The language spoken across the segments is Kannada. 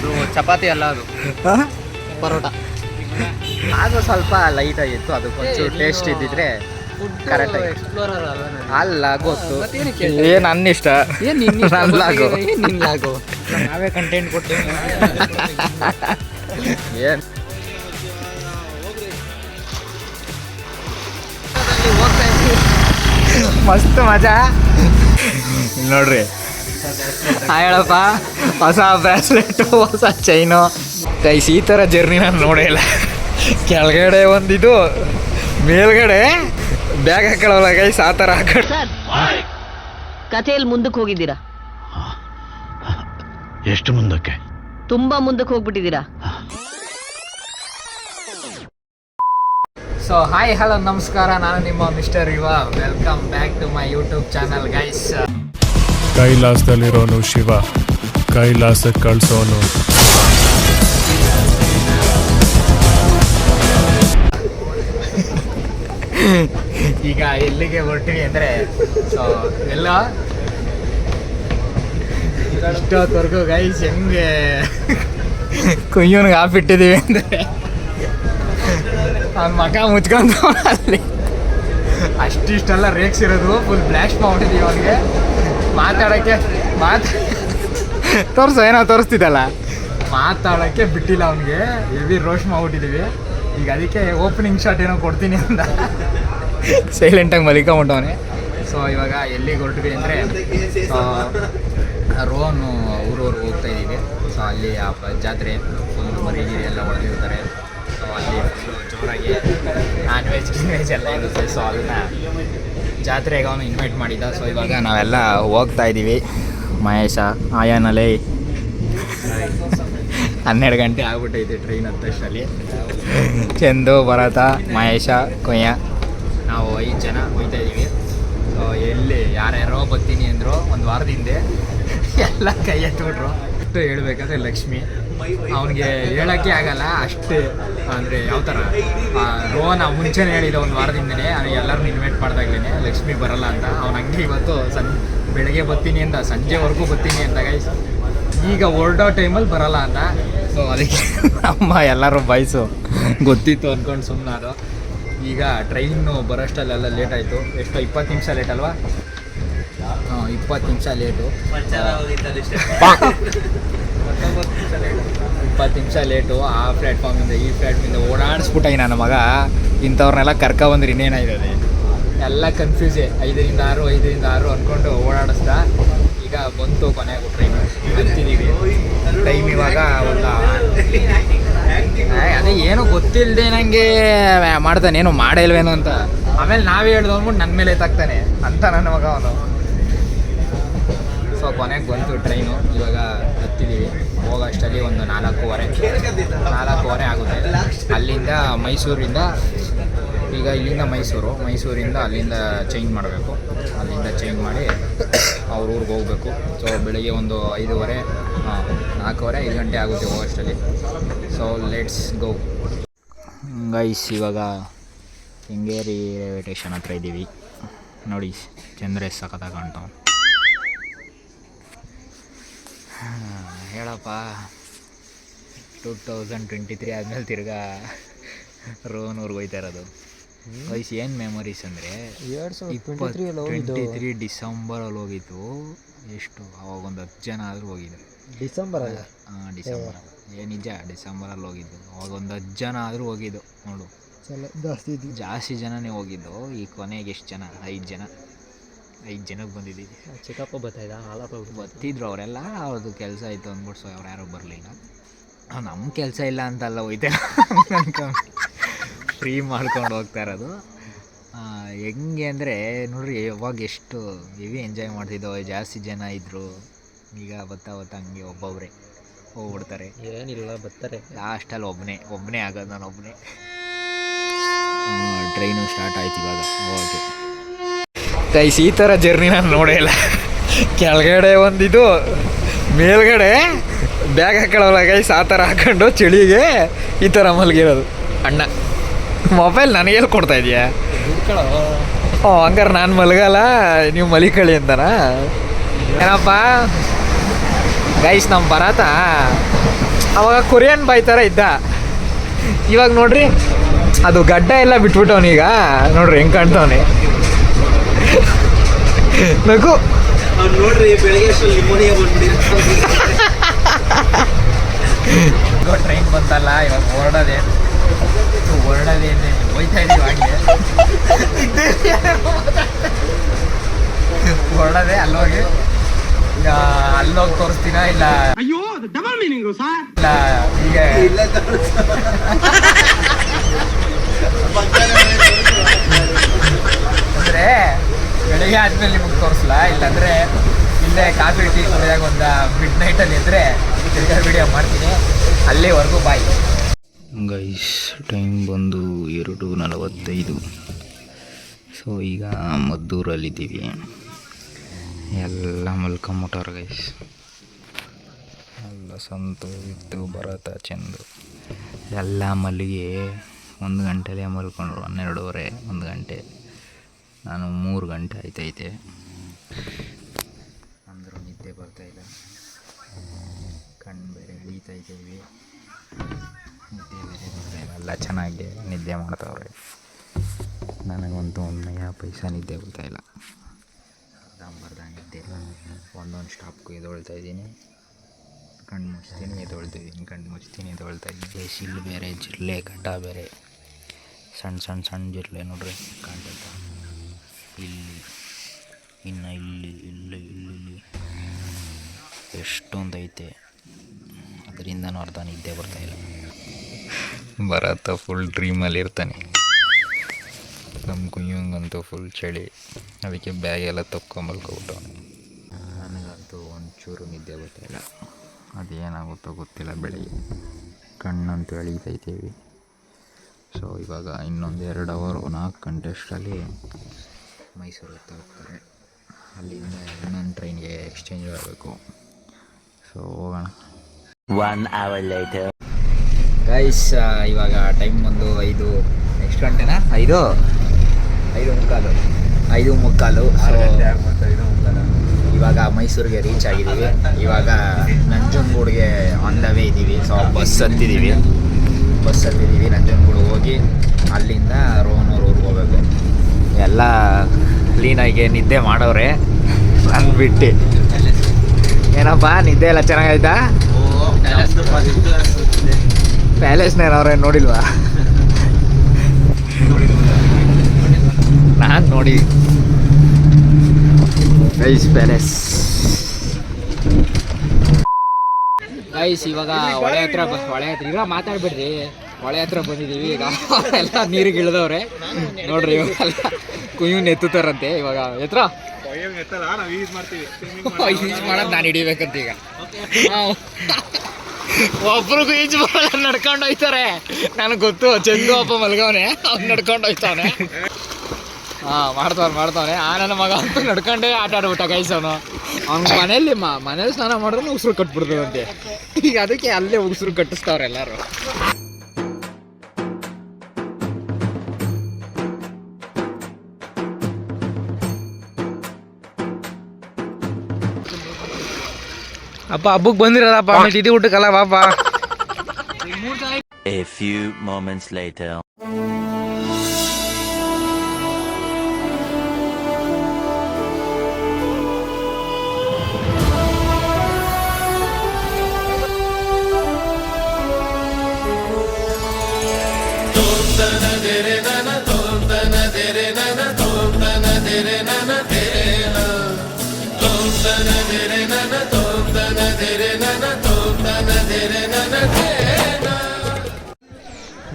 ಅದು ಚಪಾತಿ ಅಲ್ಲ, ಅದು ಪರೋಟ. ಅದು ಸ್ವಲ್ಪ ಲೈಟ್ ಆಗಿತ್ತು, ಅದು ಕೊಂಚೂರು ಟೇಸ್ಟ್ ಇದ್ದಿದ್ರೆ ಕರೆಕ್ಟ್ ಆಗಿ. ಎಕ್ಸ್ಪ್ಲೋರರ್ ಅಲ್ಲ ಗೊತ್ತು, ಏನು ನನ್ನ ಇಷ್ಟ, ನನ್ಲಾಗು ನಿನ್ಲಾಗು ನಾವೇ ಕಂಟೆಂಟ್ ಕೊಡ್ತೀವಿ. ಏನು ಮಸ್ತ್ ಮಜಾ ನೋಡ್ರಿ. ಹೇಳಪ್ಪ, ಹೊಸ ಬ್ರಾಸ್ಲೆಟು, ಹೊಸ ಚೈನು. ಗೈಸ್ ಈ ಥರ ಜರ್ನಿ ನಾನು ನೋಡೇ ಇಲ್ಲ. ಕೆಳಗಡೆ ಒಂದಿದು, ಮೇಲ್ಗಡೆ ಬ್ಯಾಗ್ ಹಾಕೊಳ್ಳಲ್ಲ ಗೈಸ್, ಆ ಥರ ಹಾಕೊಂಡು. ಕಥೆಯಲ್ಲಿ ಮುಂದಕ್ಕೆ ಹೋಗಿದ್ದೀರಾ? ಎಷ್ಟು ಮುಂದಕ್ಕೆ? ತುಂಬಾ ಮುಂದಕ್ಕೆ ಹೋಗ್ಬಿಟ್ಟಿದ್ದೀರಾ. ಸೊ ಹಾಯ್ ಹಲೋ ನಮಸ್ಕಾರ, ನಾನು ನಿಮ್ಮ mister Yuva. Welcome back to my YouTube channel guys. ಕೈಲಾಸದಲ್ಲಿರೋನು ಶಿವ, ಕೈಲಾಸಕ್ಕೆ ಕಳ್ಸೋನು. ಈಗ ಎಲ್ಲಿಗೆ ಹೊರಟಿವಿ ಅಂದರೆ, ಸೊ ಎಲ್ಲ ಇಷ್ಟೊತ್ತವರೆಗೂ ಗೈಸ್ ಹೆಂಗೆ ಕುಯ್ಯೋನ್ಗೆ ಹಾಕ್ಬಿಟ್ಟಿದ್ದೀವಿ ಅಂದರೆ ಅವ್ನ ಮಗ ಮುಚ್ಕೊಂಡು ಅಲ್ಲಿ ಅಷ್ಟಿಷ್ಟೆಲ್ಲ ರೇಗ್ಸಿರೋದು ಫುಲ್ ಬ್ಲಾಸ್ಟ್ ಮಾಡ್ಬಿಟ್ಟಿದ್ದೀವಿ ಅವನಿಗೆ. ಮಾತಾಡೋಕ್ಕೆ ತೋರಿಸೋ, ಏನೋ ತೋರಿಸ್ತಿದ್ದಲ್ಲ, ಮಾತಾಡೋಕ್ಕೆ ಬಿಟ್ಟಿಲ್ಲ ಅವನಿಗೆ. ಹೆವಿ ರೋಸ್ಟ್ ಮಾಡ್ಬಿಟ್ಟಿದ್ದೀವಿ. ಈಗ ಅದಕ್ಕೆ ಓಪನಿಂಗ್ ಶಾಟ್ ಏನೋ ಕೊಡ್ತೀನಿ ಅಂತ ಸೈಲೆಂಟಾಗಿ ಮಲಿಕೊಂಬಿಟ್ಟವನೆ. ಸೊ ಇವಾಗ ಎಲ್ಲಿಗೆ ಹೊರಟ್ವಿ ಅಂದರೆ, ರೋನು ಊರವ್ರಿಗೆ ಹೋಗ್ತಾಯಿದ್ದೀವಿ. ಸೊ ಅಲ್ಲಿ ಆ ಜಾತ್ರೆ ಫುಲ್ ಮರಿಗಿರಿ ಎಲ್ಲ ಹೊಡೆದಿರ್ತಾರೆ. ಸೊ ಅಲ್ಲಿ ಫುಲ್ಲು ಜೋರಾಗಿ ನಾನ್ ವೆಜ್ ವೆಜ್ ಎಲ್ಲ ಇರುತ್ತೆ. ಸೊ ಅದನ್ನು ಜಾತ್ರೆಗೆ ಅವನು ಇನ್ವೈಟ್ ಮಾಡಿದ್ದ. ಸೊ ಇವಾಗ ನಾವೆಲ್ಲ ಹೋಗ್ತಾ ಇದ್ದೀವಿ. ಮಹೇಶ, ಆಯಾನಲೇ 12 ಗಂಟೆ ಆಗ್ಬಿಟ್ಟೈತೆ ಟ್ರೈನ್ ಹತ್ತಷ್ಟರಲ್ಲಿ. ಚಂದು, ಭರತ, ಮಹೇಶ, ಕೊಯ್ಯ, ನಾವು 5 ಜನ ಹೋಗ್ತಾ ಇದ್ದೀವಿ. ಸೊ ಎಲ್ಲಿ ಯಾರ್ಯಾರೋ ಬರ್ತೀನಿ ಅಂದರು ಒಂದು ವಾರದ ಹಿಂದೆ, ಎಲ್ಲ ಕೈ ಎತ್ಬಿಟ್ರು. ಅಷ್ಟು ಹೇಳ್ಬೇಕಾದ್ರೆ ಲಕ್ಷ್ಮಿ, ಅವನಿಗೆ ಹೇಳೋಕ್ಕೆ ಆಗಲ್ಲ ಅಷ್ಟು. ಅಂದರೆ ಯಾವ ಥರ ರೋನ್ ಮುಂಚೆನೇ ಹೇಳಿದ ಒಂದು ವಾರದಿಂದನೇ ಎಲ್ಲರನ್ನೂ ಇನ್ವೈಟ್ ಮಾಡ್ದಾಗ್ಲೇ ಲಕ್ಷ್ಮಿ ಬರಲ್ಲ ಅಂತ. ಅವ್ನು ಹಂಗೆ ಇವತ್ತು ಬೆಳಗ್ಗೆ ಬರ್ತೀನಿ ಅಂತ, ಸಂಜೆವರೆಗೂ ಬರ್ತೀನಿ ಅಂತ ಗೈಸ್. ಈಗ ಹೊರಡೋ ಟೈಮಲ್ಲಿ ಬರಲ್ಲ ಅಂತ. ಸೊ ಅದಕ್ಕೆ ನಮ್ಮ ಎಲ್ಲರೂ ಬಾಯ್ಸು ಗೊತ್ತಿತ್ತು ಅಂದ್ಕೊಂಡು ಸುಮ್ಮನಾದ್ರು. ಈಗ ಟ್ರೈನು ಬರೋಷ್ಟಲ್ಲೆಲ್ಲ ಲೇಟ್ ಆಯಿತು. ಎಷ್ಟು 20 ನಿಮಿಷ ಲೇಟ್ ಅಲ್ವಾ? 20 ನಿಮಿಷ ಲೇಟು. 20 ನಿಮಿಷ ಲೇಟು. ಆ ಪ್ಲ್ಯಾಟ್ಫಾರ್ಮಿಂದ ಈ ಪ್ಲ್ಯಾಟ್ಫಾರ್ಮಿಂದ ಓಡಾಡಿಸ್ಬಿಟ್ಟ ನನ್ನ ಮಗ. ಇಂಥವ್ರನ್ನೆಲ್ಲ ಕರ್ಕೊಬಂದ್ರೆ ಇನ್ನೇನಾಗಿದೆ, ಎಲ್ಲ ಕನ್ಫ್ಯೂಸೇ. 5ರಿಂದ 6 5ರಿಂದ 6 ಅಂದ್ಕೊಂಡು ಓಡಾಡಿಸ್ದ. ಈಗ ಬಂತು ಕೊನೆಗೂ ಟ್ರೈನು, ಹತ್ತಿದ್ದೀವಿ. ಟೈಮ್ ಇವಾಗ ಒಂದು ಅದೇ ಏನೋ ಗೊತ್ತಿಲ್ಲದೆ ನನಗೆ ಮಾಡ್ತಾನೆ, ಏನೋ ಮಾಡೇ ಇಲ್ವೇನೋ ಅಂತ. ಆಮೇಲೆ ನಾವೇ ಹೇಳ್ದು ಅಂದ್ಬಿಟ್ಟು ನನ್ನ ಮೇಲೆ ಎತ್ತಾಗ್ತಾನೆ ಅಂತ ನನ್ನ ಮಗ ಅವನು. ಸೊ ಕೊನೆಗೆ ಬಂತು ಟ್ರೈನು. ಇವಾಗ ಹತ್ತಿದ್ದೀವಿ. ಹೋಗೋಷ್ಟರಲ್ಲಿ ಒಂದು 4:15 ಆಗುತ್ತೆ. ಅಲ್ಲಿಂದ ಮೈಸೂರಿಂದ, ಈಗ ಇಲ್ಲಿಂದ ಮೈಸೂರಿಂದ ಅಲ್ಲಿಂದ ಚೇಂಜ್ ಮಾಡಬೇಕು. ಅಲ್ಲಿಂದ ಚೇಂಜ್ ಮಾಡಿ ಅವ್ರ ಊರಿಗೆ ಹೋಗಬೇಕು. ಸೊ ಬೆಳಿಗ್ಗೆ ಒಂದು 5:15 4:15 5 ಗಂಟೆ ಆಗುತ್ತೆ ಹೋಗೋಷ್ಟರಲ್ಲಿ. So let's go guys. ಇವಾಗ ಕೆಂಗೇರಿ ರೈಲ್ವೆ ಸ್ಟೇಷನ್ ಹತ್ರ ಇದ್ದೀವಿ. ನೋಡಿ ಚಂದ್ರ ಸಖತ್ತಾಗಿ ಕಾಣ್ತಾವ. ಹೇಳಪ್ಪ, 2023 ಆದಮೇಲೆ ತಿರ್ಗಾ ರೋನೂರ್ಗೆ ಹೋಯ್ತಾ ಇರೋದು. ವಯಸ್ಸು ಏನು ಮೆಮೊರೀಸ್ ಅಂದರೆ, 2023 ಡಿಸೆಂಬರಲ್ಲಿ ಹೋಗಿತ್ತು. ಎಷ್ಟು ಅವಾಗ ಒಂದು 10 ಜನ ಆದರೂ ಹೋಗಿದ್ರು. ಡಿಸೆಂಬರ್ ನಿಜ, ಡಿಸೆಂಬರಲ್ಲಿ ಹೋಗಿದ್ದು. ಅವಾಗ ಒಂದು 10 ಜನ ಆದರೂ ಹೋಗಿದ್ದು ನೋಡು. ಜಾಸ್ತಿ ಜನನೇ ಹೋಗಿದ್ದು. ಈ ಕೊನೆಗೆ ಎಷ್ಟು ಜನ? 5 ಜನಕ್ಕೆ ಬಂದಿದ್ದೀವಿ. ಚಿಕ್ಕಪ್ಪ ಬರ್ತಾಯಿದ್ದ, ಹಾಲಪ್ಪ ಬರ್ತಿದ್ರು ಅವರೆಲ್ಲ. ಅವ್ರದ್ದು ಕೆಲಸ ಆಯಿತು ಅಂದ್ಬಿಟ್ಟು ಸೊ ಅವ್ರು ಯಾರೂ ಬರಲಿಲ್ಲ. ನಮ್ಮ ಕೆಲಸ ಇಲ್ಲ ಅಂತಲ್ಲ, ಹೋಯ್ತಾ ಫ್ರೀ ಮಾಡ್ಕೊಂಡು ಹೋಗ್ತಾ ಇರೋದು. ಹೆಂಗೆ ಅಂದರೆ ನೋಡ್ರಿ, ಯಾವಾಗ ಎಷ್ಟು ಹೆವಿ ಎಂಜಾಯ್ ಮಾಡ್ತಿದ್ದೋ. ಜಾಸ್ತಿ ಜನ ಇದ್ದರು. ಈಗ ಬರ್ತಾ ಹಂಗೆ ಒಬ್ಬೊಬ್ಬರೇ ಹೋಗ್ಬಿಡ್ತಾರೆ. ಏನಿಲ್ಲ, ಬರ್ತಾರೆ. ಲಾಸ್ಟಲ್ಲಿ ಒಬ್ಬನೇ ಆಗೋದು, ನಾನು ಒಬ್ಬನೇ. ಟ್ರೈನು ಸ್ಟಾರ್ಟ್ ಆಯ್ತು ಇವಾಗ ಹೋಗೋಕ್ಕೆ. ಗೈಸ್ ಈ ಥರ ಜರ್ನಿ ನಾನು ನೋಡೇ ಇಲ್ಲ. ಕೆಳಗಡೆ ಒಂದಿದು, ಮೇಲ್ಗಡೆ ಬ್ಯಾಗ್ ಹಾಕೊಳ್ಳಲ್ಲ ಗೈಸ್, ಆ ಥರ ಹಾಕೊಂಡು ಚಳಿಗೆ ಈ ಥರ ಮಲಗಿರೋದು. ಅಣ್ಣ ಮೊಬೈಲ್ ನನಗೆಲ್ಲಿ ಕೊಡ್ತಾ ಇದೆಯಾ? ಹಂಗಾರೆ ನಾನು ಮಲಗಲ್ಲ, ನೀವು ಮಲಿಕಳಿ ಅಂತನಾ? ಏನಪ್ಪ ಗೈಸ್, ನಮ್ಮ ಭರತ ಅವಾಗ ಕೊರಿಯನ್ ಬಾಯ್ ಥರ ಇದ್ದ. ಇವಾಗ ನೋಡ್ರಿ ಅದು ಗಡ್ಡ ಎಲ್ಲ ಬಿಟ್ಬಿಟ್ಟವನೀಗ. ನೋಡ್ರಿ ಹೆಂಗೆ ಕಾಣ್ತಾವನೆ. ನಗು ನೋಡ್ರಿ ಬೆಳಗ್ಗೆ ಟ್ರೈನ್ ಬಂತಲ್ಲ, ಇವಾಗ ಹೊರಡೋದೆ ಹೋಯ್ತಾ ಇದೀವಿ ಹಾಗೆ. ಹೊರಡೋದೆ ಅಲ್ಲೋಗಿ ಈಗ ಅಲ್ಲೋಗಿ ತೋರಿಸ್ತೀನ ಇಲ್ಲ ಇಲ್ಲ ಹೀಗೆ ಅಂದರೆ ಬೆಳಿಗ್ಗೆ ಆದ್ಮೇಲೆ ನಿಮಗೆ ತೋರಿಸ್ಲಾ, ಇಲ್ಲಾಂದರೆ ಇಲ್ಲೇ ಕಾಫಿ ಟೀ ಕುಡಿದಾಗ ಒಂದು ಮಿಡ್ ನೈಟಲ್ಲಿ ಇದ್ದರೆ ತಿರ್ಗಾ ವಿಡಿಯೋ ಮಾಡ್ತೀನಿ. ಅಲ್ಲಿವರೆಗೂ ಬಾಯ್ ಗೈಸ್. ಟೈಮ್ ಬಂದು 2:45. ಸೊ ಈಗ ಮದ್ದೂರಲ್ಲಿದ್ದೀವಿ. ಎಲ್ಲ ಮಲ್ಕೊಂಬಿಟ್ಟವ್ರು ಗೈಸ್. ಎಲ್ಲ ಸಂತು ಇತ್ತು, ಭರತ, ಚಂದು ಎಲ್ಲ ಮಲ್ಲಿಗೆ 1 ಗಂಟೆಲೇ ಮಲ್ಕೊಂಡ್ರು. 12:30 1 ಗಂಟೆ. ನಾನು 3 ಗಂಟೆ ಆಯ್ತೈತೆ ಅಂದರೂ ನಿದ್ದೆ ಬರ್ತಾಯಿಲ್ಲ. ಕಣ್ಣು ಬೇರೆ ಹಿಡಿತಾಯಿದ್ದೀವಿ, ನಿದ್ದೆ ಬೇರೆ ಬರ್ತಾಯಿಲ್ಲ. ಎಲ್ಲ ಚೆನ್ನಾಗಿ ನಿದ್ದೆ ಮಾಡ್ತಾವ್ರೆ. ನನಗಂತೂ 1 ಪೈಸಾ ನಿದ್ದೆ ಬರ್ತಾಯಿಲ್ಲ. ಅರ್ಧಂಬರ್ಧ ನಿದ್ದೆ. ಒಂದೊಂದು ಸ್ಟಾಪ್ಗೂ ಎದ್ದೊಳ್ತಾಯಿದ್ದೀನಿ, ಕಣ್ಣು ಮುಚ್ತೀನಿ ಎದ್ದೊಳ್ತಿದ್ದೀನಿ, ಕಣ್ಣು ಮುಚ್ತೀನಿ ಎದ್ದೊಳ್ತಾಯಿದ್ದೀನಿ. ಸಿಲ್ ಬೇರೆ, ಜಿರಳೆ ಕಡ್ಡ ಬೇರೆ, ಸಣ್ಣ ಸಣ್ಣ ಸಣ್ಣ ಜಿರಳೆ ನೋಡ್ರಿ ಕಾಣ್ತೈತ. ಇಲ್ಲಿ ಇನ್ನು ಇಲ್ಲಿ ಇಲ್ಲಿ ಇಲ್ಲಿ ಎಷ್ಟೊಂದೈತೆ. ಅದರಿಂದನೂ ಅರ್ಧ ನಿದ್ದೆ ಬರ್ತಾಯಿಲ್ಲ. ಭರತ ಫುಲ್ ಡ್ರೀಮಲ್ಲಿ ಇರ್ತಾನೆ. ನಮ್ಮ ಕುಯ್ಯಂಗಂತೂ ಫುಲ್ ಚಳಿ, ಅದಕ್ಕೆ ಬ್ಯಾಗೆಲ್ಲ ತಕ್ಕೊಂಬಲ್ಕೊಬಿಟ್ಟು. ನನಗಂತೂ ಒಂಚೂರು ನಿದ್ದೆ ಬರ್ತಾಯಿಲ್ಲ. ಅದೇನಾಗುತ್ತೋ ಗೊತ್ತಿಲ್ಲ. ಬೆಳಿಗ್ಗೆ ಕಣ್ಣಂತೂ ಎಳೀತೈತೀವಿ. ಸೊ ಇವಾಗ ಇನ್ನೊಂದು 2 ಅವರ್ 4 ಗಂಟೆ ಅಷ್ಟರಲ್ಲಿ ಮೈಸೂರು ಹೋಗ್ತಾರೆ. ಅಲ್ಲಿಂದ ಇನ್ನೊಂದು ಟ್ರೈನ್ಗೆ ಎಕ್ಸ್ಚೇಂಜ್ ಆಗಬೇಕು. ಸೊ ಹೋಗೋಣ. 1 hour later. ಗೈಸ್ ಇವಾಗ ಟೈಮ್ ಒಂದು 5 ಎಷ್ಟು ಗಂಟೆನಾ? 5:45. ಇವಾಗ ಮೈಸೂರಿಗೆ ರೀಚ್ ಆಗಿದ್ದೀವಿ. ಇವಾಗ ನಂಜನಗೂಡಿಗೆ ಆನ್ ದ ವೇ ಇದ್ದೀವಿ. ಸೊ ಬಸ್ ಹತ್ತಿದ್ದೀವಿ. ನಂಜನಗೂಡು ಹೋಗಿ ಅಲ್ಲಿಂದ ರೋಹನೂರು ಊರಿಗೆ ಹೋಗ್ಬೇಕು. ಎಲ್ಲ ಕ್ಲೀನಾಗಿ ನಿದ್ದೆ ಮಾಡೋರೆ ಅಂದ್ಬಿಟ್ಟು. ಏನಪ್ಪ ನಿದ್ದೆ ಎಲ್ಲ ಚೆನ್ನಾಗಾಯ್ತಾ? ಪ್ಯಾಲೇಸ್ನೇನವ್ರೆ ನೋಡಿಲ್ವಾ? ನಾನು ನೋಡಿ ಗೈಸ್ ಪ್ಯಾಲೇಸ್. ಗೈಸ್ ಇವಾಗ ಹೊಳೆ ಹತ್ರ ಈಗ ಮಾತಾಡ್ಬಿಡ್ರಿ. ಹೊಳೆ ಹತ್ರ ಬಂದಿದ್ದೀವಿ. ಈಗ ಎಲ್ಲ ನೀರಿಗೆ ಇಳಿದವ್ರೆ ನೋಡ್ರಿ. ಇವಾಗೆಲ್ಲ ಕುಯ್ಯೂನ್ ಎತ್ತುತ್ತಾರಂತೆ. ಇವಾಗ ಎತ್ತರ ಯೂಸ್ ಮಾಡೋದು ನಾನು ಹಿಡಿಬೇಕಂತ. ಈಗ ಒಬ್ರಿಗೂ ಈಜು ಬರಲ್ಲ, ನಡ್ಕೊಂಡು ಹೋಯ್ತಾರೆ. ನನಗೆ ಗೊತ್ತು, ಚಂದು ಅಪ್ಪ ಮಲ್ಗವನೆ, ಅವ್ನು ನಡ್ಕೊಂಡು ಹೋಯ್ತಾವನೆ. ಮಾಡ್ತಾವನೆ. ನನ್ನ ಮಗ ಅಂತೂ ನಡ್ಕೊಂಡೇ ಆಟ ಆಡ್ಬಿಟ್ಟ ಗೈಸ್. ಅವ್ನು ಮನೇಲಿ ಸ್ನಾನ ಮಾಡಿದ್ರೆ ಉಸಿರು ಕಟ್ಬಿಡ್ತದಂತೆ. ಈಗ ಅದಕ್ಕೆ ಅಲ್ಲೇ ಉಸಿರು ಕಟ್ಟಿಸ್ತಾವ್ರೆ ಎಲ್ಲರೂ. ಅಪ್ಪ ಹಬ್ಬಕ್ಕೆ ಬಂದಿರಲ್ಲಪ್ಪ, ಆಮೇಲೆ ತಿಥಿ ಊಟಕ್ಕಲ್ಲ ಪಾಪ. A few moments later.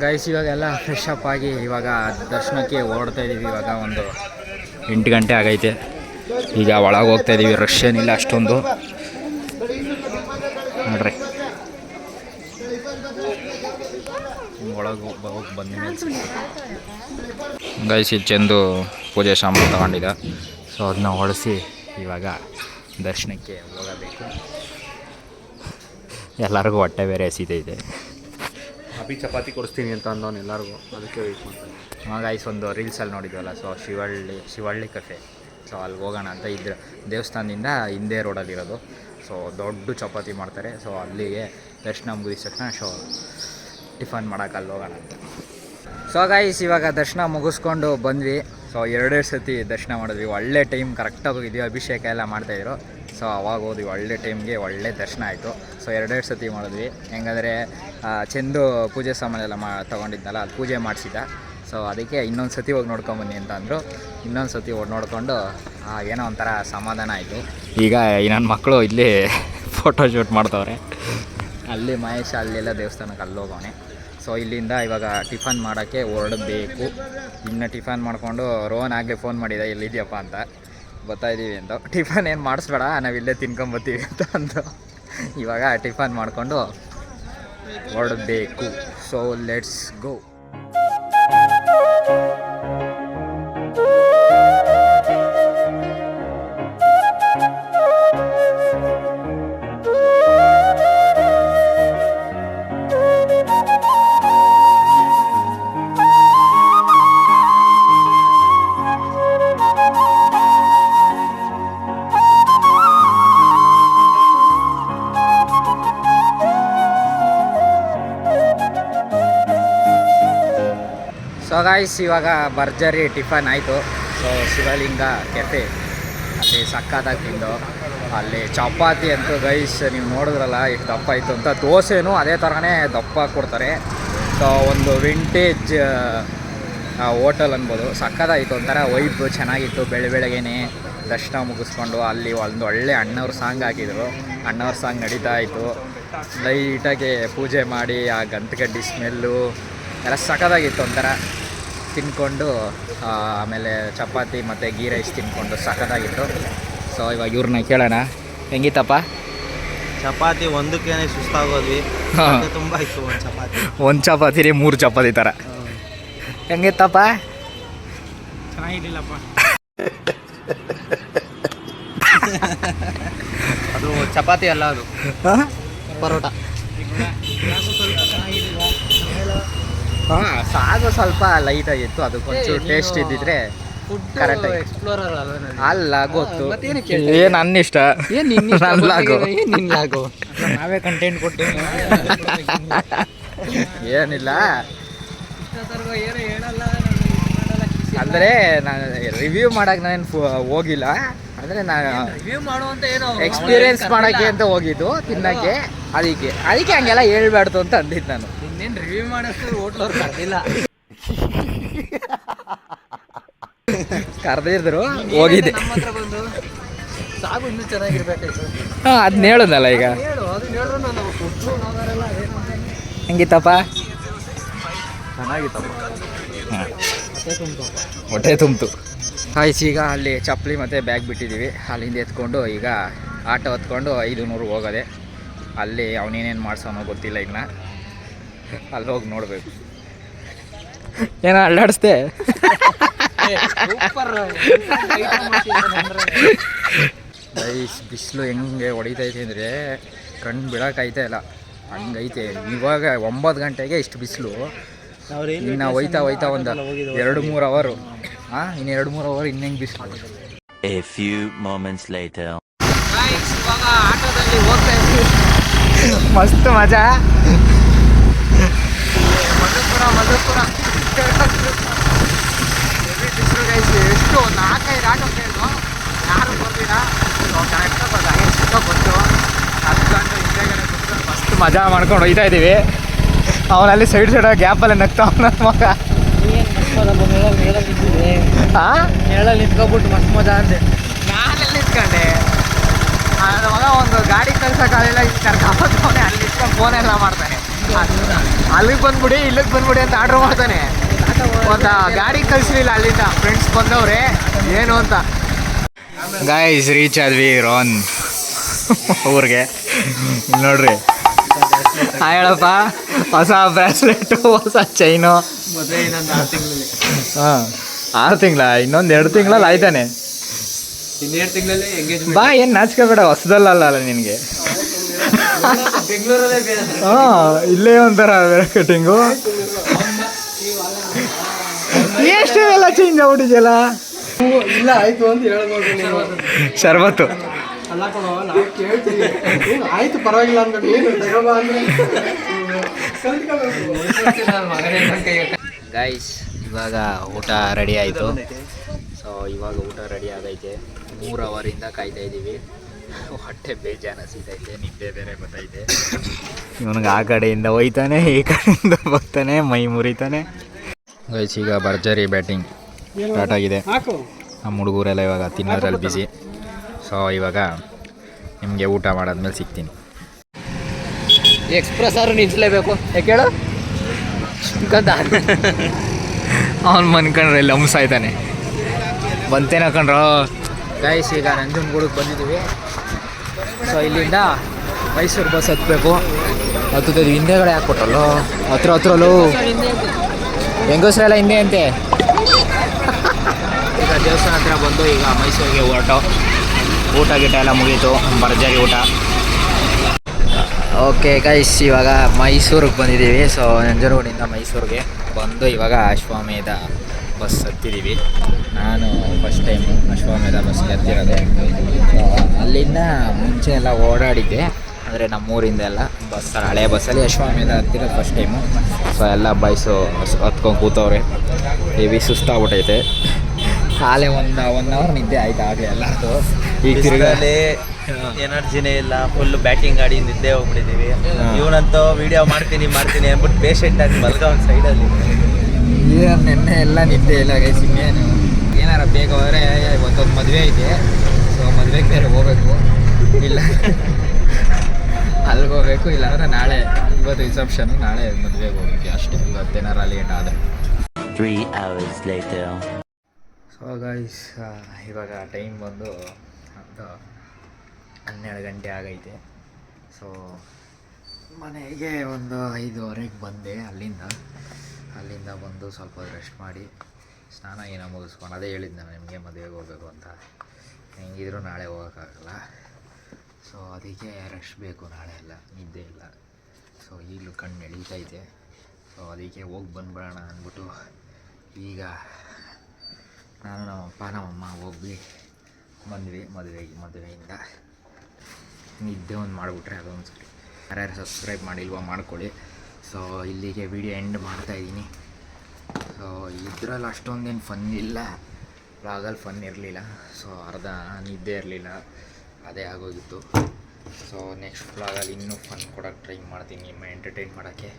Guys ಇವಾಗೆಲ್ಲ ಫ್ರೆಶ್ ಅಪ್ ಆಗಿ ಇವಾಗ ದರ್ಶನಕ್ಕೆ ಓಡ್ತಾ ಇದ್ದೀವಿ. ಇವಾಗ ಒಂದು 8 ಗಂಟೆ ಆಗೈತೆ. ಈಗ ಒಳಗೆ ಹೋಗ್ತಾ ಇದ್ದೀವಿ. ರಶ್ ಏನಿಲ್ಲ ಅಷ್ಟೊಂದು ನೋಡ್ರಿ. ಒಳಗೆ ಹೋಗಿ ಬಂದ ಮೇಲೆ ಗೈಸ್ ಇದು ಚೆಂದು ಪೂಜೆ ಸಾಮಾನು ತಗೊಂಡಿದ್ದ. ಸೊ ಅದನ್ನ ಹೊಡೆಸಿ ಇವಾಗ ದರ್ಶನಕ್ಕೆ ಹೋಗಬೇಕು. ಎಲ್ಲರಿಗೂ ಹೊಟ್ಟೆ ಬೇರೆ ಹಸಿತೈತೆ. ಚಪಾತಿ ಕೊಡಿಸ್ತೀನಿ ಅಂತ ಅಂದವನು ಎಲ್ಲರಿಗೂ, ಅದಕ್ಕೆ ವೆಯ್ಟ್ ಮಾಡ್ತಾನೆ. ಗೈಸ್ ಒಂದು ರೀಲ್ಸಲ್ಲಿ ನೋಡಿದ್ವಲ್ಲ, ಸೊ ಶಿವಳ್ಳಿ ಕೆಫೆ. ಸೊ ಅಲ್ಲಿ ಹೋಗೋಣ ಅಂತ ಇದ್ರೆ ದೇವಸ್ಥಾನದಿಂದ ಹಿಂದೆ ರೋಡಲ್ಲಿರೋದು. ಸೊ ದೊಡ್ಡ ಚಪಾತಿ ಮಾಡ್ತಾರೆ. ಸೊ ಅಲ್ಲಿಗೆ ದರ್ಶನ ಮುಗಿದ ತಕ್ಷಣ ಟಿಫನ್ ಮಾಡೋಕೆ ಅಲ್ಲಿ ಹೋಗೋಣ ಅಂತ. ಸೊ ಗೈಸ್ ಇವಾಗ ದರ್ಶನ ಮುಗಿಸ್ಕೊಂಡು ಬಂದ್ವಿ. ಸೊ 2 ಸತಿ ದರ್ಶನ ಮಾಡಿದ್ವಿ. ಒಳ್ಳೆ ಟೈಮ್ ಕರೆಕ್ಟಾಗಿ ಹೋಗಿದ್ವಿ. ಅಭಿಷೇಕ ಎಲ್ಲ ಮಾಡ್ತಾಯಿದ್ರು. ಸೊ ಅವಾಗ ಹೋದ್ವಿ, ಒಳ್ಳೆ ಟೈಮ್ಗೆ ಒಳ್ಳೆ ದರ್ಶನ ಆಯಿತು. ಸೊ 2 ಸತಿ ಮಾಡಿದ್ವಿ. ಹೆಂಗಂದರೆ ಚಂದು ಪೂಜೆ ಸಾಮಾನೆಲ್ಲ ತೊಗೊಂಡಿದ್ನಲ್ಲ, ಅದು ಪೂಜೆ ಮಾಡಿಸಿದ್ದ. ಸೊ ಅದಕ್ಕೆ ಇನ್ನೊಂದು ಸತಿ ಹೋಗಿ ನೋಡ್ಕೊಂಬನ್ನಿ ಅಂತ ಅಂದರು. ಇನ್ನೊಂದು ಸತಿ ಹೋಗಿ ನೋಡಿಕೊಂಡು ಏನೋ ಒಂಥರ ಸಮಾಧಾನ ಆಯಿತು. ಈಗ ನನ್ನ ಮಕ್ಕಳು ಇಲ್ಲಿ ಫೋಟೋ ಶೂಟ್ ಮಾಡ್ತವ್ರೆ. ಅಲ್ಲಿ ಮಹೇಶ ಅಲ್ಲೆಲ್ಲ ದೇವಸ್ಥಾನಕ್ಕೆ ಅಲ್ಲಿ ಹೋಗೋಣೆ. ಸೊ ಇಲ್ಲಿಂದ ಇವಾಗ ಟಿಫನ್ ಮಾಡೋಕ್ಕೆ ಹೊರಡಬೇಕು. ಇನ್ನು ಟಿಫನ್ ಮಾಡಿಕೊಂಡು ರೋಹನ್ ಆಗಲೇ ಫೋನ್ ಮಾಡಿದ ಎಲ್ಲಿದೆಯಪ್ಪ ಅಂತ. ಬರ್ತಾಯಿದ್ದೀವಿ ಅಂತ. ಟಿಫನ್ ಏನು ಮಾಡಿಸ್ಬೇಡ, ನಾವು ಇಲ್ಲೇ ತಿನ್ಕೊಂಬತ್ತೀವಿ ಅಂತ ಅಂದು ಇವಾಗ ಟಿಫನ್ ಮಾಡಿಕೊಂಡು ಹೊರಡಬೇಕು. So let's go. So guys ಇವಾಗ ಭರ್ಜರಿ ಟಿಫನ್ ಆಯಿತು. ಸೊ ಶಿವಲಿಂಗ ಕೆಫೆ ಅಲ್ಲಿ ಸಕ್ಕತ್ತಾಗಿ ತಿಂದು, ಅಲ್ಲಿ ಚಪಾತಿ ಅಂತೂ ಗೈಸ್ ನೀವು ನೋಡಿದ್ರಲ್ಲ ಎಷ್ಟು ದಪ್ಪ ಆಯಿತು ಅಂತ. ದೋಸೆನೂ ಅದೇ ಥರನೇ ದಪ್ಪ ಕೊಡ್ತಾರೆ. ಸೊ ಒಂದು ವಿಂಟೇಜ್ ಹೋಟೆಲ್ ಅನ್ಬೋದು. ಸಕ್ಕತ್ತಾಯಿತು, ಒಂಥರ ವೈಬ್ ಚೆನ್ನಾಗಿತ್ತು. ಬೆಳಗ್ಗೆನೇ ದರ್ಶನ ಮುಗಿಸ್ಕೊಂಡು ಅಲ್ಲಿ ಒಂದು ಒಳ್ಳೆ ಅಣ್ಣವ್ರ ಸಾಂಗ್ ಹಾಕಿದರು. ಅಣ್ಣವ್ರ ಸಾಂಗ್ ನಡೀತಾ ಇತ್ತು. ಲೈಟಾಗಿ ಪೂಜೆ ಮಾಡಿ ಆ ಗಂಟಗಡ್ಡಿ ಸ್ಮೆಲ್ಲು ಎಲ್ಲ ಸಕ್ಕತ್ತಾಗಿತ್ತು. ಒಂಥರ ತಿನ್ಕೊಂಡು ಆಮೇಲೆ ಚಪಾತಿ ಮತ್ತು ಗೀ ರೈಸ್ ತಿನ್ಕೊಂಡು ಸಕ್ಕತ್ತಾಗಿತ್ತು. ಸೊ ಇವಾಗ ಇವ್ರನ್ನ ಕೇಳೋಣ, ಹೆಂಗಿತ್ತಪ್ಪ ಚಪಾತಿ? ಒಂದಕ್ಕೇನೆ ಸುಸ್ತಾಗೋದ್ವಿ, ತುಂಬ ಇತ್ತು ಒಂದು ಚಪಾತಿ. ಒಂದು ಚಪಾತಿರಿ 3 ಚಪಾತಿ ಥರ. ಹೆಂಗಿತ್ತಪ್ಪ? ಚೆನ್ನಾಗಿರ್ಲಿಲ್ಲಪ್ಪ. ಅದು ಚಪಾತಿ ಅಲ್ಲ, ಅದು ಪರೋಟ. ಹಾಂ, ಸಾಗು ಸ್ವಲ್ಪ ಲೈಟಾಗಿತ್ತು. ಅದಕ್ಕೊಂಚೂರು ಟೇಸ್ಟ್ ಇದ್ದಿದ್ರೆ ಕರೆಕ್ಟಾಗಿ. ಎಕ್ಸ್ಪ್ಲೋರರ್ ಅಲ್ಲ ಗೊತ್ತು, ಏನು ನನ್ನ ಇಷ್ಟ, ನಾವೇ ಕಂಟೆಂಟ್ ಕೊಟ್ಟಿವಿ. ಏನಿಲ್ಲ ಅಂದರೆ ನಾನು ರಿವ್ಯೂ ಮಾಡೋಕ್ಕೆ ನಾನೇನು ಹೋಗಿಲ್ಲ. ಅಂದರೆ ನಾನು ರಿವ್ಯೂ ಮಾಡುವಂತ ಏನೋ ಎಕ್ಸ್ಪೀರಿಯೆನ್ಸ್ ಮಾಡೋಕ್ಕೆ ಅಂತ ಹೋಗಿದ್ದು, ತಿನ್ನೋಕ್ಕೆ. ಅದಕ್ಕೆ ಹಂಗೆಲ್ಲ ಹೇಳ್ಬಾರ್ದು ಅಂತ ಅಂದಿದ್ದು ನಾನು. ಇನ್ನೇನು ರಿವ್ಯೂ ಮಾಡೋಷ್ಟು ಹೋಟ್ಲವ್ರು ಕರೆದಿಲ್ಲ. ಕರೆದಿದ್ರು, ಹೋಗಿದ್ದೆ. ನಮ್ಮ ಹತ್ರ ಬಂದು ಸಾಗು ಇನ್ನೂ ಚೆನ್ನಾಗಿರ್ಬೇಕಾಯ್ತು. ಹಾಂ, ಅದನ್ನ ಹೇಳೋದಲ್ಲ ಈಗ. ಹೇಳು, ಅದನ್ನ ಹೇಳಿದ್ರು ನಾವು ಫುಡ್ಡು ನೋಡೋರೆಲ್ಲ ಅದೇನು ಹೆಂಗಿತ್ತಪ್ಪ? ಚೆನ್ನಾಗಿತ್ತಪ್ಪ. ಹೊಟ್ಟೆ ತುಂಬಿತು. ಆಯ್ತು, ಈಗ ಅಲ್ಲಿ ಚಪ್ಪಲಿ ಮತ್ತು ಬ್ಯಾಗ್ ಬಿಟ್ಟಿದ್ದೀವಿ. ಅಲ್ಲಿಂದ ಎತ್ಕೊಂಡು ಈಗ ಆಟೋ ಹತ್ಕೊಂಡು 500 ಹೋಗೋದೆ. ಅಲ್ಲಿ ಅವನೇನೇನು ಮಾಡ್ಸೋನೋ ಗೊತ್ತಿಲ್ಲ. ಇನ್ನು ಅಲ್ಲಿ ಹೋಗಿ ನೋಡಬೇಕು. ಏನೋ ಅಲ್ಲಾಡಿಸ್ದೆ. ಬಿಸಿಲು ಹೆಂಗೆ ಹೊಡಿತೈತೆ ಅಂದರೆ ಕಣ್ಣು ಬಿಡೋಕ್ಕಾಯ್ತಾ ಇಲ್ಲ, ಹಂಗೈತೆ. ಇವಾಗ 9 ಗಂಟೆಗೆ ಇಷ್ಟು ಬಿಸಿಲು. ಇನ್ನು ಹೋಯ್ತಾ ಒಂದು 2-3 ಅವರು. ಇನ್ನು 2-3 ಅವರ್ ಇನ್ನೆಂಗೆ ಬಿಸಿಲು. A few moments later. ಇವಾಗ ಆಟೋದಲ್ಲಿ ಹೋಗ್ತಾ ಇದ್ವಿ. ಮಸ್ತ್ ಮಜಾ. ಮಧುಪುರ ಎಷ್ಟು 4-5 ಆಟೋ ಕೇಳಿದ್ರು, ಯಾರು ಬಂದಿಲ್ಲ. ಕರೆಕ್ಟಾಗಿ ಬಂತು. 10 ಗಂಟೆ ಹಿಂದೆಗಡೆ ಬಂದು ಮಸ್ತ್ ಮಜಾ ಮಾಡ್ಕೊಂಡು ಹೋಗ್ತಾ ಇದ್ದೀವಿ. ಅವನಲ್ಲಿ ಸೈಡ್ ಗ್ಯಾಪಲ್ಲಿ ನಗ್ತಾವ ನನ್ನ ಮಗ. ಹೇಳಲ್ಲಿ ನಿಂತ್ಕೊಬಿಟ್ಟು ಮಸ್ತ್ ಮಜಾ ಅಂದೆ. ನಾನೆಲ್ಲಿ ನಿಂತ್ಕೊಂಡೆ? ನನ್ನ ಮಗ ಒಂದು ಗಾಡಿ ಕಳ್ಸೋಕ್ಕಾಗಲಿಲ್ಲ, ಇಲ್ಲಿ ಕರ್ಕೊಂಬಂದವನೇ. ಅಲ್ಲಿ ನಿಂತ್ಕೊಂಡು ಫೋನೆಲ್ಲ ಮಾಡ್ತಾನೆ. ಅಲ್ಲಿಗೆ ಬಂದ್ಬಿಡಿ, ಇಲ್ಲಿಗೆ ಬಂದ್ಬಿಡಿ ಅಂತ ಆರ್ಡ್ರ್ ಮಾಡ್ತಾನೆ. ಒಂದು ಗಾಡಿ ಕಳಿಸ್ಲಿಲ್ಲ, ಅಲ್ಲಿಂದ ಫ್ರೆಂಡ್ಸ್ ಬಂದವ್ರೆ ಏನು ಅಂತ. ಗೈಸ್ ರೀಚ್ ಆದ್ವಿ ರೋನ್ ಊರಿಗೆ. ನೋಡ್ರಿ, ಹೇಳಪ್ಪ, ಹೊಸ ಬ್ರಾಸ್ಲೆಟು, ಹೊಸ ಚೈನು. ಮದುವೆ ಇನ್ನೊಂದು 6 ತಿಂಗಳಲ್ಲಿ. ಹಾಂ, 6 ತಿಂಗಳ? ಇನ್ನೊಂದು 2 ತಿಂಗಳಲ್ಲಿ ಆಯ್ತಾನೆ. ಇನ್ನೆರಡು ತಿಂಗಳಲ್ಲಿ ಎಂಗೇಜ್ಮೆಂಟ್. ಬಾ, ಏನು ನಾಚಿಕೆಬೇಡ, ಹೊಸದಲ್ಲ ನಿನಗೆ. ಬೆಂಗಳೂರಲ್ಲೇ ಬೇರೆ. ಹಾಂ, ಇಲ್ಲೇ ಒಂಥರ ಬೇರೆ ಕಟಿಂಗು. ಎಷ್ಟು ಎಲ್ಲ ಚೇಂಜ್ ಆಗ್ಬಿಟ್ಟಿದೆಯಲ್ಲ. ಇಲ್ಲ ಆಯ್ತು ಅಂತ ಹೇಳ್ಬೋದು. ಶರ್ಬತ್ತು ಅಲ್ಲ ಕೊಡೋ ನಾವು ಕೇಳ್ತೀವಿ ಆಯ್ತು ಪರವಾಗಿಲ್ಲ ಅಂತ ಏನು ತಗೋಬಾ ಅಂದ್ರೆ ಗೈಸ್ ಇವಾಗ ಊಟ ರೆಡಿ ಆಯಿತು. ಸೊ ಇವಾಗ ಊಟ ರೆಡಿ ಆಗೈತೆ. 3 ಅವರಿಂದ ಕಾಯ್ತಾ ಇದ್ದೀವಿ. ಹೊಟ್ಟೆ ಬೇಜಾನ ಸಿಗೈತೆ, ನಿದ್ದೆ ಬೇರೆ ಗೊತ್ತೈತೆ. ಇವನಿಗೆ ಆ ಕಡೆಯಿಂದ ಹೋಯ್ತಾನೆ, ಈ ಕಡೆಯಿಂದ ಬರ್ತಾನೆ, ಮೈ ಮುರಿತಾನೆ. ಗೈಸ್ ಈಗ ಭರ್ಜರಿ ಬ್ಯಾಟಿಂಗ್ ಸ್ಟಾರ್ಟ್ ಆಗಿದೆ. ನಮ್ಮ ಹುಡುಗರೆಲ್ಲ ಇವಾಗ ತಿನ್ನೋದ್ರಲ್ಲಿ ಬಿಸಿ. ಸೊ ಇವಾಗ ನಿಮಗೆ ಊಟ ಮಾಡಾದ್ಮೇಲೆ ಸಿಗ್ತೀನಿ. ಎಕ್ಸ್ಪ್ರೆಸ್ ಆದ್ರೂ ನಿಲ್ಸಲೇಬೇಕು. ಯಾಕೆ ಹೇಳು ಅವ್ನು ಮನ್ಕೊಂಡ್ರೆ ಲಮ್ಸ್ ಆಯ್ತಾನೆ. ಬಂತೇನ ಕಣ್ರೋ. ಗೈಸ್ ಈಗ ನಂಜನಗೂಡಿಗೆ ಬಂದಿದ್ದೀವಿ. ಸೊ ಇಲ್ಲಿಂದ ಮೈಸೂರು ಬಸ್ ಹತ್ತಬೇಕು. ಹತ್ತದ ಹಿಂದೆಗಡೆ ಹಾಕ್ಕೊಟ್ರಲ್ಲೋ, ಹತ್ರಲ್ಲೂ ಹೆಂಗಸ್ರೆಲ್ಲ ಹಿಂದೆ ಅಂತೆ. ಈಗ ದೇವಸ್ಥಾನ ಹತ್ರ ಬಂದು ಈಗ ಮೈಸೂರಿಗೆ ಹೊರಟು. ಊಟ ಗೀಟ ಎಲ್ಲ ಮುಗೀತು, ಭರ್ಜರಿ ಊಟ. ಓಕೆ ಗೈಸ್ ಇವಾಗ ಮೈಸೂರಿಗೆ ಬಂದಿದ್ದೀವಿ. ಸೊ ನಂಜನಗೂಡಿಂದ ಮೈಸೂರಿಗೆ ಬಂದು ಇವಾಗ ಅಶ್ವಮೇಧ ಬಸ್ ಹತ್ತಿದ್ದೀವಿ. ನಾನು ಫಸ್ಟ್ ಟೈಮು ಅಶ್ವಮೇಧ ಬಸ್ಗೆ ಹತ್ತಿರೋದು. ಅಲ್ಲಿಂದ ಮುಂಚೆ ಎಲ್ಲ ಓಡಾಡಿದ್ದೆ, ಅಂದರೆ ನಮ್ಮೂರಿಂದ ಎಲ್ಲ ಬಸ್ಸಲ್ಲಿ, ಹಳೆ ಬಸ್ಸಲ್ಲಿ ಅಶ್ವಮೇಧ ಹತ್ತಿರೋದು ಫಸ್ಟ್ ಟೈಮು. ಸೊ ಎಲ್ಲ ಬಾಯ್ಸು ಹತ್ಕೊಂಡು ಕೂತವ್ರೆ. ಹೆವಿ ಸುಸ್ತಾಗ್ಬಿಟ್ಟೈತೆ. ಕಾಲೇ ಒಂದು 1 ಅವರ್ ನಿದ್ದೆ ಆಯ್ತು ಆಗಲೇ ಎಲ್ಲರದು. ಈಗ ತಿರುಗಲೇ ಎನರ್ಜಿನೇ ಇಲ್ಲ, ಫುಲ್ ಬ್ಯಾಟಿಂಗ್ ಆಡಿ ನಿದ್ದೆ ಹೋಗ್ಬಿಟ್ಟಿದ್ದೀವಿ. ಇವನಂತೂ ವಿಡಿಯೋ ಮಾಡ್ತೀನಿ ಅಂದ್ಬಿಟ್ಟು ಪೇಷಂಟ್ ಆಗಿ ಮಲ್ಗ ಒಂದು ಸೈಡಲ್ಲಿ. ನೆನ್ನೆ ಎಲ್ಲ ನಿದ್ದೆ ಇಲ್ಲ ಗೈಸ್. ಇನ್ನೇನು ಏನಾರ ಬೇಗ ಹೋದರೆ ಇವತ್ತೊಂದು ಮದುವೆ ಐತೆ. ಸೊ ಮದುವೆಗೆ ಬೇರೆ ಹೋಗ್ಬೇಕು, ಇಲ್ಲ ಅಲ್ಲಿಗೆ ಹೋಗ್ಬೇಕು, ಇಲ್ಲಾಂದ್ರೆ ನಾಳೆ, ಇವತ್ತು ರಿಸೆಪ್ಷನ್ನು, ನಾಳೆ ಮದುವೆಗೆ ಹೋಗ್ಬೇಕು ಅಷ್ಟೇ. ಇವತ್ತೇನಾರ ಲೇಟ್ ಆದರೆ. 3 hours later. ಸೊ ಗೈಸ್ ಇವಾಗ ಟೈಮ್ ಬಂದು 12 ಗಂಟೆ ಆಗೈತೆ. ಸೊ ಮನೆಗೆ ಒಂದು 5:15ಕ್ಕೆ ಬಂದೆ. ಅಲ್ಲಿಂದ ಬಂದು ಸ್ವಲ್ಪ ರೆಸ್ಟ್ ಮಾಡಿ ಸ್ನಾನ ಏನೋ ಮುಗಿಸ್ಕೊಂಡು, ಅದೇ ಹೇಳಿದ್ದು ನಾನು ನಿಮಗೆ ಮದುವೆಗೆ ಹೋಗಬೇಕು ಅಂತ. ಹೆಂಗಿದ್ರು ನಾಳೆ ಹೋಗೋಕ್ಕಾಗಲ್ಲ. ಸೊ ಅದಕ್ಕೆ ರೆಸ್ಟ್ ಬೇಕು, ನಾಳೆ ಎಲ್ಲ ನಿದ್ದೆ ಇಲ್ಲ. ಸೊ ಈಗಲೂ ಕಣ್ಣು ಎಳೀತೈತೆ. ಸೊ ಅದಕ್ಕೆ ಹೋಗಿ ಬಂದುಬಿಡೋಣ ಅಂದ್ಬಿಟ್ಟು ಈಗ ನಾನು ನಮ್ಮಪ್ಪ ನಮ್ಮಮ್ಮ ಹೋಗಿ ಬಂದ್ವಿ. ಮದುವೆಯಿಂದ ನಿದ್ದೆ ಒಂದು ಮಾಡಿಬಿಟ್ರೆ ಅದೊಂದು ಸರಿ. ಯಾರ್ಯಾರು ಸಬ್ಸ್ಕ್ರೈಬ್ ಮಾಡಿಲ್ವೋ ಮಾಡ್ಕೊಳ್ಳಿ. ಸೊ ಇಲ್ಲಿಗೆ ವಿಡಿಯೋ ಎಂಡ್ ಮಾಡ್ತಾಯಿದ್ದೀನಿ. ಸೊ ಇದರಲ್ಲಿ ಅಷ್ಟೊಂದೇನು ಫನ್ ಇಲ್ಲ, ವ್ಲಾಗಲ್ಲಿ ಫನ್ ಇರಲಿಲ್ಲ. ಸೊ ಅರ್ಧ ನಿದ್ದೆ ಇರಲಿಲ್ಲ, ಅದೇ ಆಗೋಗಿತ್ತು. ಸೊ ನೆಕ್ಸ್ಟ್ ವ್ಲಾಗಲ್ಲಿ ಇನ್ನೂ ಫನ್ ಕೊಡೋಕ್ಕೆ ಟ್ರೈ ಮಾಡ್ತೀನಿ, ನಿಮ್ಮ ಎಂಟರ್ಟೈನ್ ಮಾಡೋಕ್ಕೆ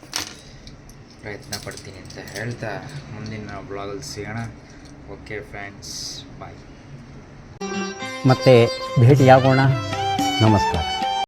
ಪ್ರಯತ್ನ ಪಡ್ತೀನಿ ಅಂತ ಹೇಳ್ತಾ ಮುಂದಿನ ವ್ಲಾಗಲ್ಲಿ ಸಿಗೋಣ. ಓಕೆ ಫ್ರೆಂಡ್ಸ್, ಬಾಯ್. ಮತ್ತೆ ಭೇಟಿಯಾಗೋಣ. ನಮಸ್ಕಾರ.